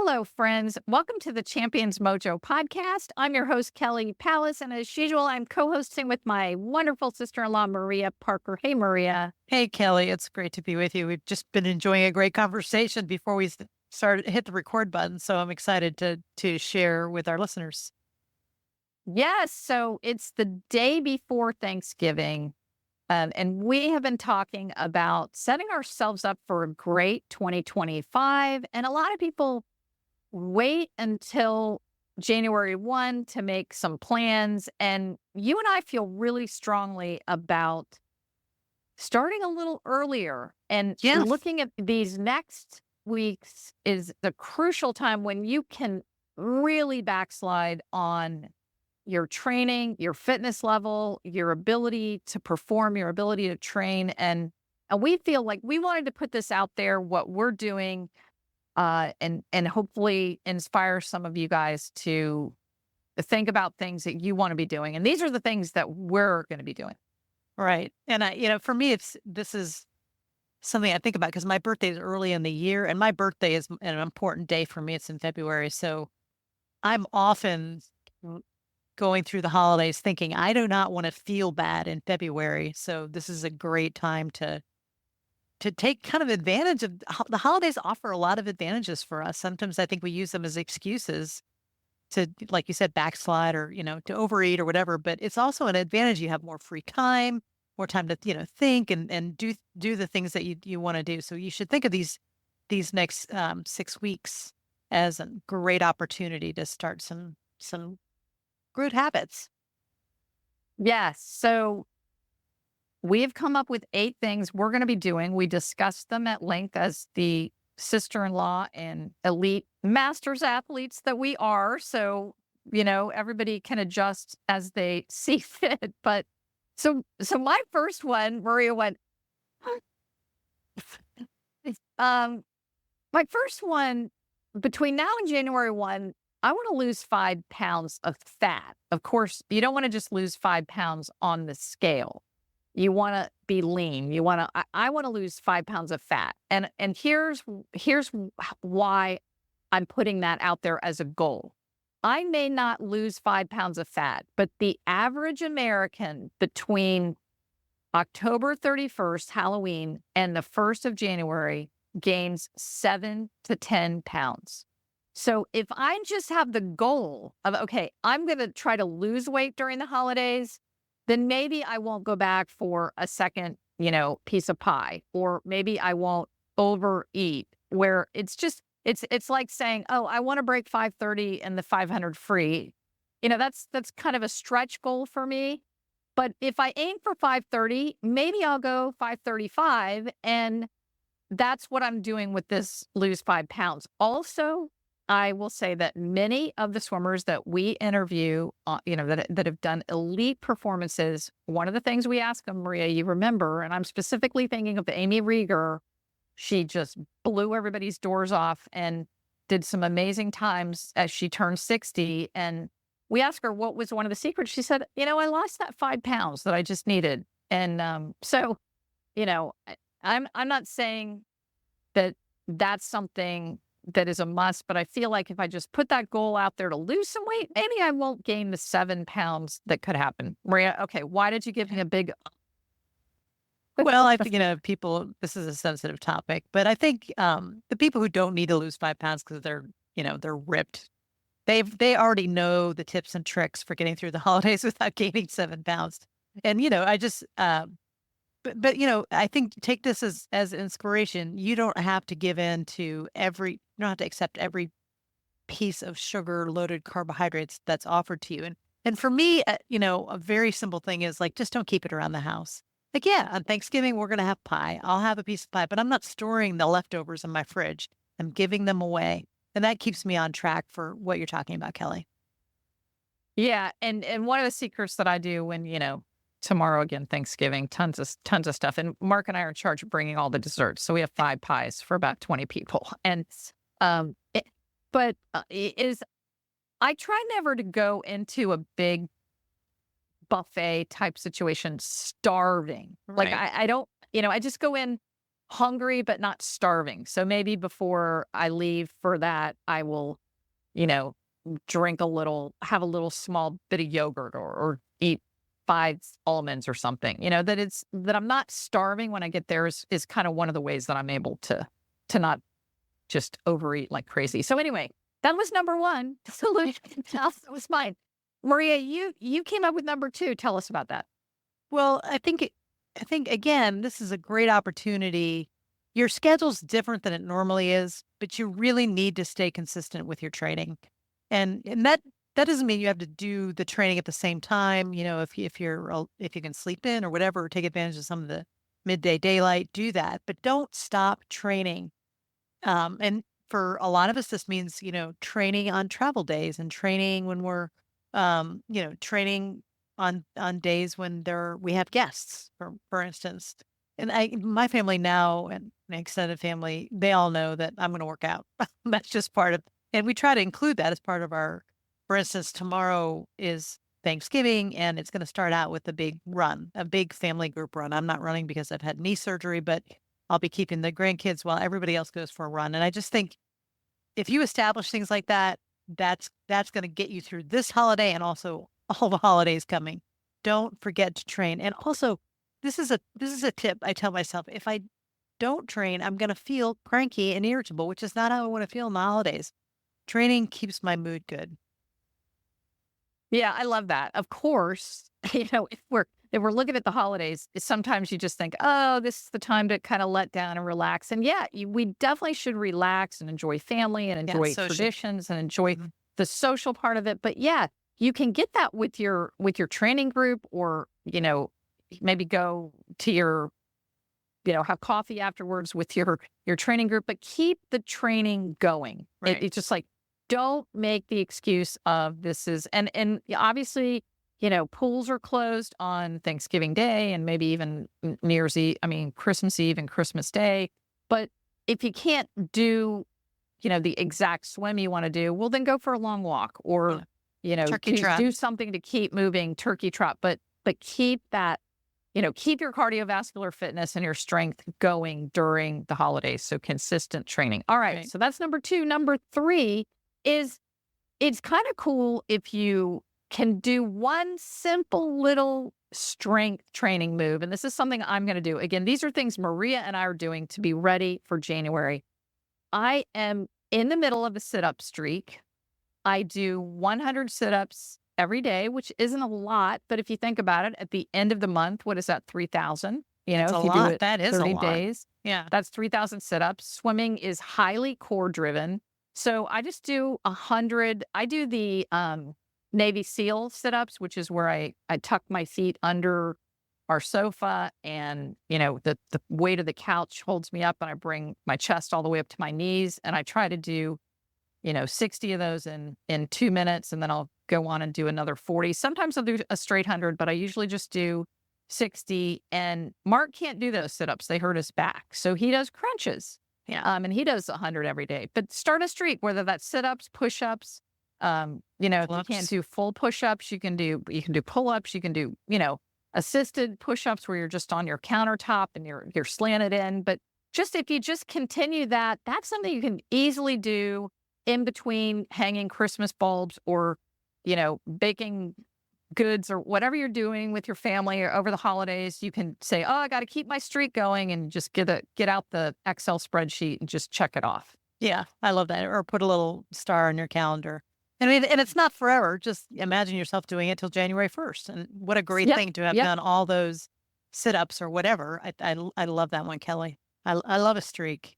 Hello, friends. Welcome to the Champions Mojo podcast. I'm your host, Kelly Pallas, and as usual, I'm co hosting with my wonderful sister in law, Maria Parker. Hey, Maria. Hey, Kelly, it's great to be with you. We've just been enjoying a great conversation before we started hit the record button, so I'm excited to share with our listeners. Yes, so it's the day before Thanksgiving, and we have been talking about setting ourselves up for a great 2025. And a lot of people wait until January 1 to make some plans. And you and I feel really strongly about starting a little earlier and Yes. looking at these next weeks is the crucial time when you can really backslide on your training, your fitness level, your ability to perform, your ability to train. And we feel like we wanted to put this out there, what we're doing, and hopefully inspire some of you guys to think about things that you want to be doing. And these are the things that we're going to be doing. Right. And for me, this is something I think about because my birthday is early in the year, and my birthday is an important day for me. It's in February, so I'm often going through the holidays thinking I do not want to feel bad in February. So this is a great time to take kind of advantage of the holidays offer a lot of advantages for us. Sometimes I think we use them as excuses to, like you said, backslide or, to overeat or whatever, but it's also an advantage. You have more free time, more time to, think and do the things that you want to do. So you should think of these next 6 weeks as a great opportunity to start some good habits. Yes. So we have come up with 8 things we're going to be doing. We discussed them at length as the sister in law and elite masters athletes that we are. So, everybody can adjust as they see fit. But so my first one, Maria went, um, my first one between now and January 1, I want to lose 5 pounds of fat. Of course, you don't want to just lose 5 pounds on the scale. You want to be lean. I want to lose 5 pounds of fat. And here's why I'm putting that out there as a goal. I may not lose 5 pounds of fat, but the average American between October 31st, Halloween, and the 1st of January gains 7 to 10 pounds. So if I just have the goal of, okay, I'm going to try to lose weight during the holidays, then maybe I won't go back for a second, piece of pie, or maybe I won't overeat where it's like saying, oh, I want to break 530 and the 500 free. That's kind of a stretch goal for me. But if I aim for 530, maybe I'll go 535. And that's what I'm doing with this lose 5 pounds. Also, I will say that many of the swimmers that we interview, that have done elite performances, one of the things we ask them, Maria, you remember, and I'm specifically thinking of Amy Rieger. She just blew everybody's doors off and did some amazing times as she turned 60. And we asked her what was one of the secrets. She said, I lost that 5 pounds that I just needed. And so, I'm not saying that that's something that is a must, but I feel like if I just put that goal out there to lose some weight, maybe I won't gain the 7 pounds that could happen. Maria, okay, why did you give me a big Well, I think, people, this is a sensitive topic, but I think the people who don't need to lose 5 pounds because they're ripped. They already know the tips and tricks for getting through the holidays without gaining 7 pounds. And, I just, but I think take this as inspiration. You don't have to give in to you don't have to accept every piece of sugar loaded carbohydrates that's offered to you. And for me, a very simple thing is like, just don't keep it around the house. Like, yeah, on Thanksgiving, we're going to have pie. I'll have a piece of pie, but I'm not storing the leftovers in my fridge. I'm giving them away. And that keeps me on track for what you're talking about, Kelly. Yeah, and one of the secrets that I do when, tomorrow again, Thanksgiving, tons of stuff. And Mark and I are in charge of bringing all the desserts. So we have 5 pies for about 20 people. And I try never to go into a big buffet type situation starving. Like Right. I don't, I just go in hungry, but not starving. So maybe before I leave for that, I will, you know, have a little small bit of yogurt or eat 5 almonds or something, that I'm not starving when I get there is kind of one of the ways that I'm able to not just overeat like crazy. So anyway, that was number 1. Solution else that was mine. Maria, you came up with number 2. Tell us about that. Well, I think again, this is a great opportunity. Your schedule's different than it normally is, but you really need to stay consistent with your training. And that doesn't mean you have to do the training at the same time. If you can sleep in or whatever, or take advantage of some of the midday daylight, do that. But don't stop training. And for a lot of us, this means, training on travel days and training when we're, training on days when we have guests, for instance. And my family now and my extended family, they all know that I'm going to work out. That's just part of, and we try to include that as part of for instance, tomorrow is Thanksgiving and it's going to start out with a big run, a big family group run. I'm not running because I've had knee surgery, but I'll be keeping the grandkids while everybody else goes for a run. And I just think if you establish things like that, that's going to get you through this holiday and also all the holidays coming. Don't forget to train. And also, this is a tip I tell myself. If I don't train, I'm going to feel cranky and irritable, which is not how I want to feel in the holidays. Training keeps my mood good. Yeah, I love that. Of course, if we're looking at the holidays, sometimes you just think, "Oh, this is the time to kinda let down and relax." And yeah, we definitely should relax and enjoy family and Yeah, enjoy social. traditions and enjoy Mhm. the social part of it. But yeah, you can get that with your training group or, maybe go to have coffee afterwards with your training group, but keep the training going. Right. It's just like, don't make the excuse of this is and obviously, pools are closed on Thanksgiving Day and maybe even New Year's Eve, I mean, Christmas Eve and Christmas Day. But if you can't do, the exact swim you want to do, well, then go for a long walk or, Yeah. Turkey trot. do something to keep moving, turkey trot, but keep that keep your cardiovascular fitness and your strength going during the holidays. So consistent training. All right. Right. So that's number 2. Number 3 is it's kind of cool if you can do one simple little strength training move. And this is something I'm going to do. Again, these are things Maria and I are doing to be ready for January. I am in the middle of a sit up streak. I do 100 sit ups every day, which isn't a lot. But if you think about it, at the end of the month, what is that? 3,000. That's a If you do lot. it That is a 30 lot. days, Yeah. that's 3,000 sit ups. Swimming is highly core driven. So I just do 100. I do the Navy SEAL sit ups, which is where I tuck my feet under our sofa and, the weight of the couch holds me up and I bring my chest all the way up to my knees. And I try to do 60 of those in 2 minutes, and then I'll go on and do another 40. Sometimes I'll do a straight 100, but I usually just do 60. And Mark can't do those sit-ups. They hurt his back. So he does crunches. Yeah. And he does 100 every day. But start a streak, whether that's sit-ups, push-ups. If you can't Pull-ups. do full push-ups, you can do pull-ups, you can do, assisted push-ups where you're just on your countertop and you're slanted in. But if you just continue that, that's something you can easily do in between hanging Christmas bulbs or, baking goods or whatever you're doing with your family or over the holidays. You can say, "Oh, I got to keep my streak going," and just get out the Excel spreadsheet and just check it off. Yeah, I love that. Or put a little star on your calendar. I mean, and it's not forever. Just imagine yourself doing it till January 1st. And what a great Yep. thing to have Yep. done all those sit-ups or whatever. I love that one, Kelly. I love a streak.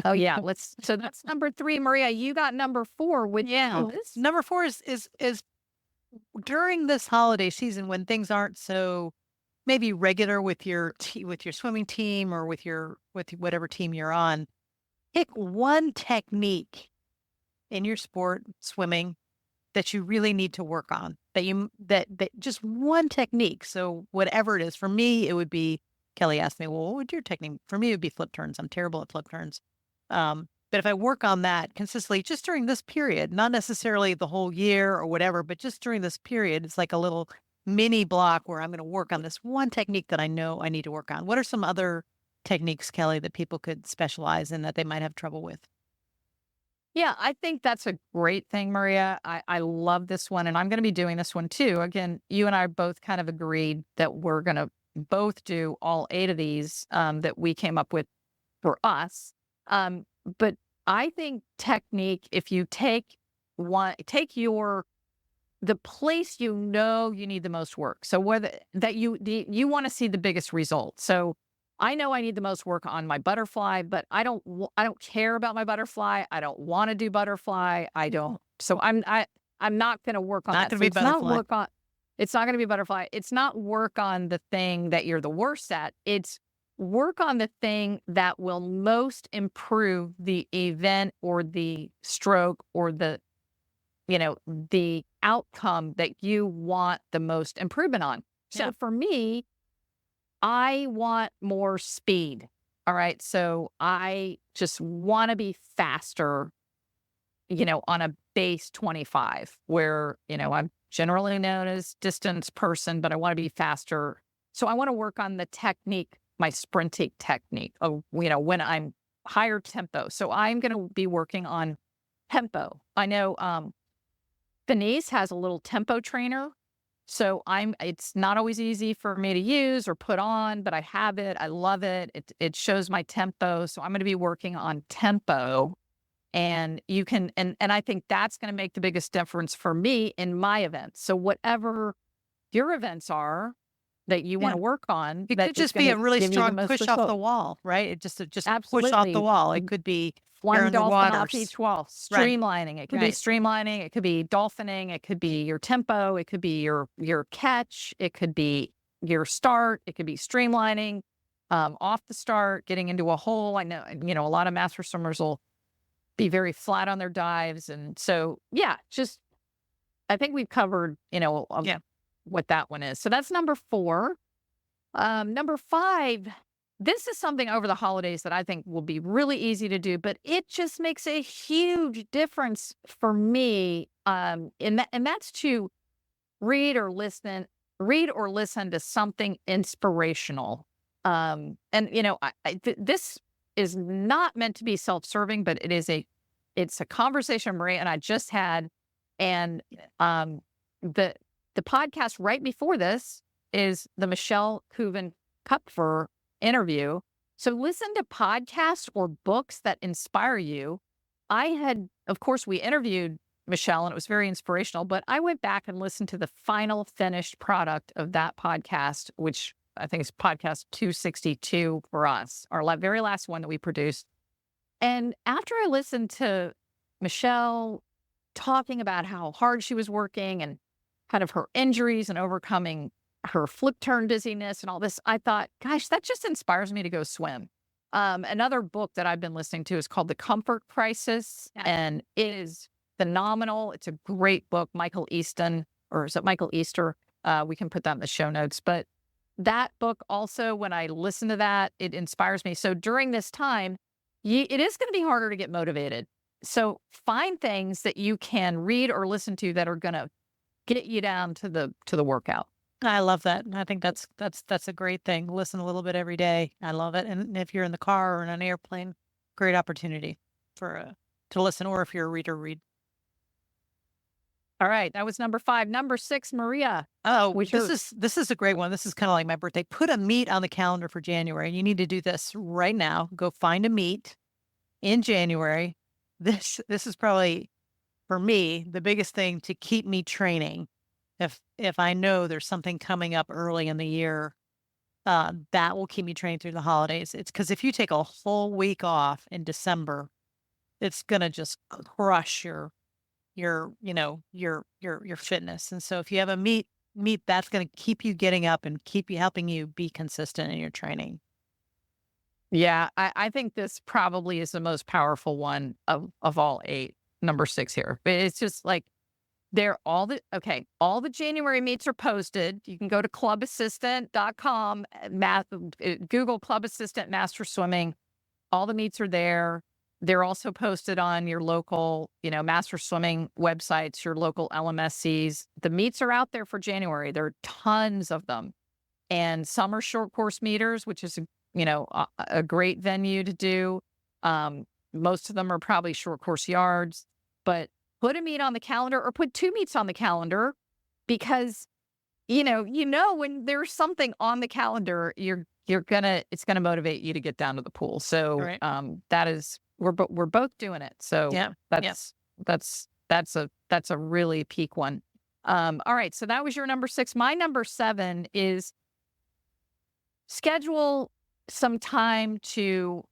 Oh yeah. So that's number 3. Maria, you got number 4, which Yeah. is Number 4 is during this holiday season when things aren't so maybe regular with with your swimming team or with whatever team you're on. Pick one technique in your sport, swimming, that you really need to work on. That just one technique. So whatever it is, for me, it would be. Kelly asked me, "Well, what would your technique?" For me, it would be flip turns. I'm terrible at flip turns. But if I work on that consistently, just during this period, not necessarily the whole year or whatever, but just during this period, it's like a little mini block where I'm going to work on this one technique that I know I need to work on. What are some other techniques, Kelly, that people could specialize in that they might have trouble with? Yeah, I think that's a great thing, Maria. I love this one, and I'm going to be doing this one too. Again, you and I both kind of agreed that we're going to both do all 8 of these that we came up with for us. But I think technique, if you take the place you know you need the most work. So whether that you want to see the biggest result. So I know I need the most work on my butterfly, but I don't care about my butterfly. I don't want to do butterfly. I don't. So I'm not going to work on Not that. going to So be it's not butterfly. work on. It's not going to be butterfly. It's not work on the thing that you're the worst at. It's work on the thing that will most improve the event or the stroke or the outcome that you want the most improvement on. So Yeah. for me, I want more speed. All right. So I just want to be faster, on a base 25, where, I'm generally known as distance person, but I want to be faster. So I want to work on the technique, my sprinting technique of, when I'm higher tempo. So I'm going to be working on tempo. I know Denise has a little tempo trainer. So it's not always easy for me to use or put on, but I have it. I love it. It shows my tempo. So I'm going to be working on tempo, and you can, and I think that's going to make the biggest difference for me in my events. So whatever your events are that you want Yeah. to work on, It that could is just going be to a really give you the strong most push off the result. wall, right? Just push off the Absolutely. wall. It could be you're One dolphin off underwater. each wall, Right. streamlining. It could be Right. streamlining. It could be dolphining. It could be your tempo. It could be your catch. It could be your start. It could be streamlining off the start, getting into a hole. I know, a lot of master swimmers will be very flat on their dives. And so, yeah, just, I think we've covered, Yeah. what that one is. So that's number 4. Number 5, this is something over the holidays that I think will be really easy to do, but it just makes a huge difference for me. And that's to read or listen to something inspirational. And this is not meant to be self-serving, but it's a conversation Maria and I just had, and the the podcast right before this is the Michelle Cooven Kupfer interview. So listen to podcasts or books that inspire you. Of course, we interviewed Michelle and it was very inspirational, but I went back and listened to the final finished product of that podcast, which I think is podcast 262 for us, our very last one that we produced. And after I listened to Michelle talking about how hard she was working and kind of her injuries and overcoming her flip turn dizziness and all this, I thought, gosh, that just inspires me to go swim. Another book that I've been listening to is called The Comfort Crisis, and it is phenomenal. It's a great book. Michael Easton, or is it Michael Easter? We can put that in the show notes. But that book also, when I listen to that, it inspires me. So during this time, it is going to be harder to get motivated. So find things that you can read or listen to that are going to get you down to the workout. I love that. I think that's a great thing. Listen a little bit every day. I love it. And if you're in the car or in an airplane, great opportunity to listen. Or if you're a reader, read. All right, that was number 5. Number 6, Maria. Oh, Which this is a great one. This is kind of like my birthday. Put a meet on the calendar for January. You need to do this right now. Go find a meet in January. This is probably for me the biggest thing to keep me training. If I know there's something coming up early in the year, that will keep me training through the holidays. It's because if you take a whole week off in December, it's gonna just crush your fitness. And so if you have a meet that's gonna keep you getting up and keep you helping you be consistent in your training. Yeah, I think this probably is the most powerful one of all 8, number 6 here. But it's just like all the January meets are posted. You can go to clubassistant.com, Google Club Assistant Master Swimming. All the meets are there. They're also posted on your local, master swimming websites, your local LMSCs. The meets are out there for January. There are tons of them. And some are short course meters, which is, a great venue to do. Most of them are probably short course yards, but put a meet on the calendar or put 2 meets on the calendar because, when there's something on the calendar, it's gonna motivate you to get down to the pool. So, Right. that is we're both doing it. So Yeah. Yeah. that's a really peak one. All right, so that was your number 6. My number 7 is schedule some time to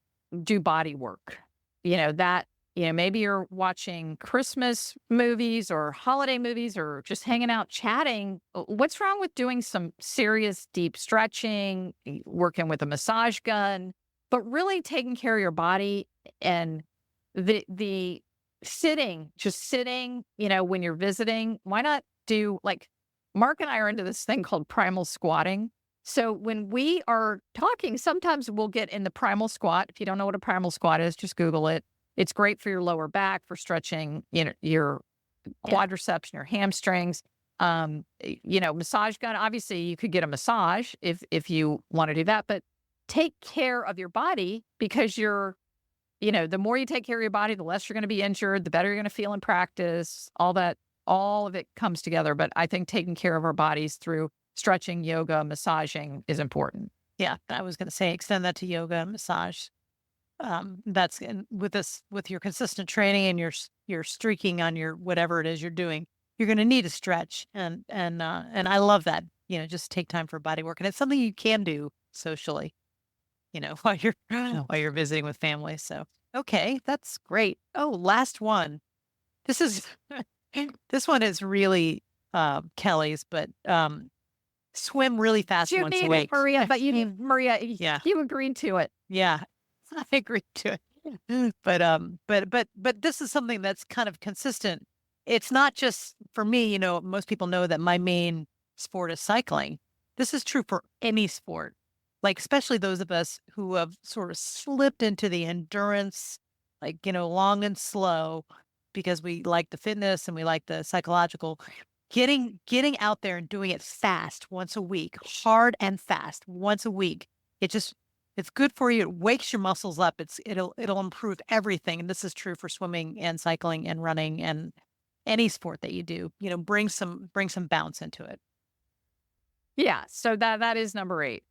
do body work. Maybe you're watching Christmas movies or holiday movies or just hanging out chatting. What's wrong with doing some serious deep stretching, working with a massage gun, but really taking care of your body and the sitting, when you're visiting, why not do like Mark and I are into this thing called primal squatting. So when we are talking, sometimes we'll get in the primal squat. If you don't know what a primal squat is, just Google it. It's great for your lower back, for stretching, your Yeah. quadriceps and your hamstrings. Massage gun. Obviously, you could get a massage if you want to do that, but take care of your body because the more you take care of your body, the less you're going to be injured, the better you're going to feel in practice. All of it comes together. But I think taking care of our bodies through stretching, yoga, massaging is important. Yeah. I was going to say, extend that to yoga and massage. That's with your consistent training and your streaking on your whatever it is you're doing, you're going to need a stretch. And I love that, just take time for body work. And it's something you can do socially, while you're visiting with family. So, okay, that's great. Oh, last one. This is, this one is really, Kelly's, but, swim really fast You once a need it, week. Maria, Maria, Yeah. you agreed to it. Yeah. I agree to it. But this is something that's kind of consistent. It's not just for me, most people know that my main sport is cycling. This is true for any sport. Like especially those of us who have sort of slipped into the endurance, like, long and slow because we like the fitness and we like the psychological getting out there and doing it fast once a week, hard and fast once a week. It's good for you. It wakes your muscles up. It'll improve everything. And this is true for swimming and cycling and running and any sport that you do. Bring some bounce into it. Yeah, so that is number 8.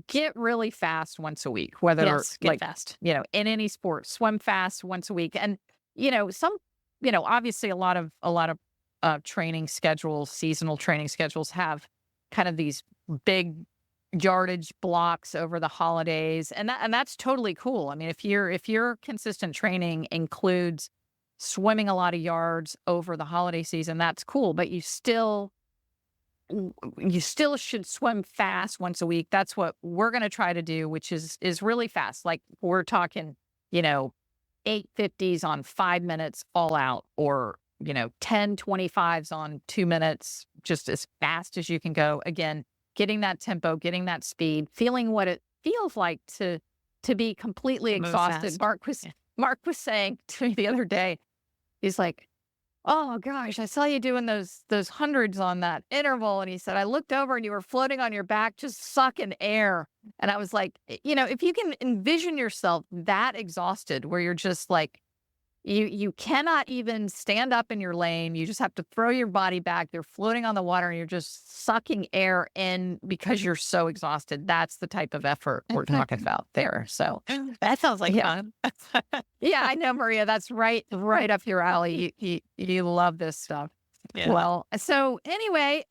Get really fast once a week, whether Yes, get like, fast. in any sport, swim fast once a week. And, obviously a lot of training schedules, seasonal training schedules have kind of these big yardage blocks over the holidays. And that's totally cool. I mean, if your consistent training includes swimming a lot of yards over the holiday season, that's cool, but you still should swim fast once a week. That's what we're going to try to do, which is really fast. Like we're talking, 850s on 5 minutes all out, or 1025s on 2 minutes, just as fast as you can go. Again, getting that tempo, getting that speed, feeling what it feels like to be completely Move exhausted. fast. Mark was saying to me the other day, he's like, "Oh gosh, I saw you doing those hundreds on that interval." And he said, "I looked over and you were floating on your back, just sucking air." And I was like, if you can envision yourself that exhausted where you're just like, you cannot even stand up in your lane. You just have to throw your body back. You're floating on the water and you're just sucking air in because you're so exhausted. That's the type of effort we're talking about there. So That sounds like yeah. fun. Yeah, I know, Maria. That's right up your alley. You love this stuff. Yeah. Well, so anyway,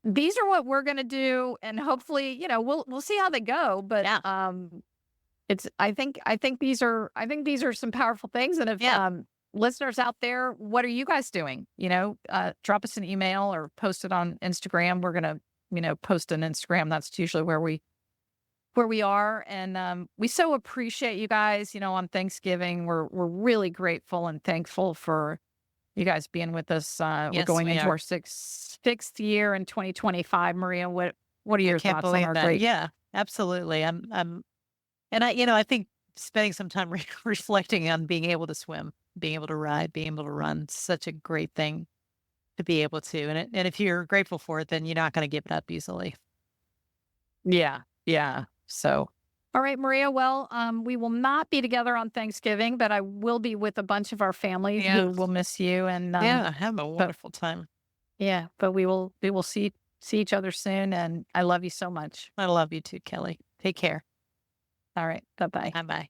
these are what we're gonna do, and hopefully, we'll see how they go. But Yeah. I think these are some powerful things. And if Yeah. listeners out there, what are you guys doing? Drop us an email or post it on Instagram. We're gonna, post on Instagram. That's usually where we are. And we so appreciate you guys, on Thanksgiving. We're really grateful and thankful for you guys being with us. We're Yes, going we into are. our sixth year in 2025. Maria, what are your Can't thoughts on believe our that. great? Yeah, absolutely. And I think spending some time reflecting on being able to swim, being able to ride, being able to run, such a great thing to be able to. And if you're grateful for it, then you're not going to give it up easily. Yeah. Yeah. So, All right, Maria. Well, we will not be together on Thanksgiving, but I will be with a bunch of our family Yeah. who will miss you. And Yeah. Have a but wonderful time. yeah, but we will see each other soon. And I love you so much. I love you too, Kelly. Take care. All right, bye bye. Bye bye.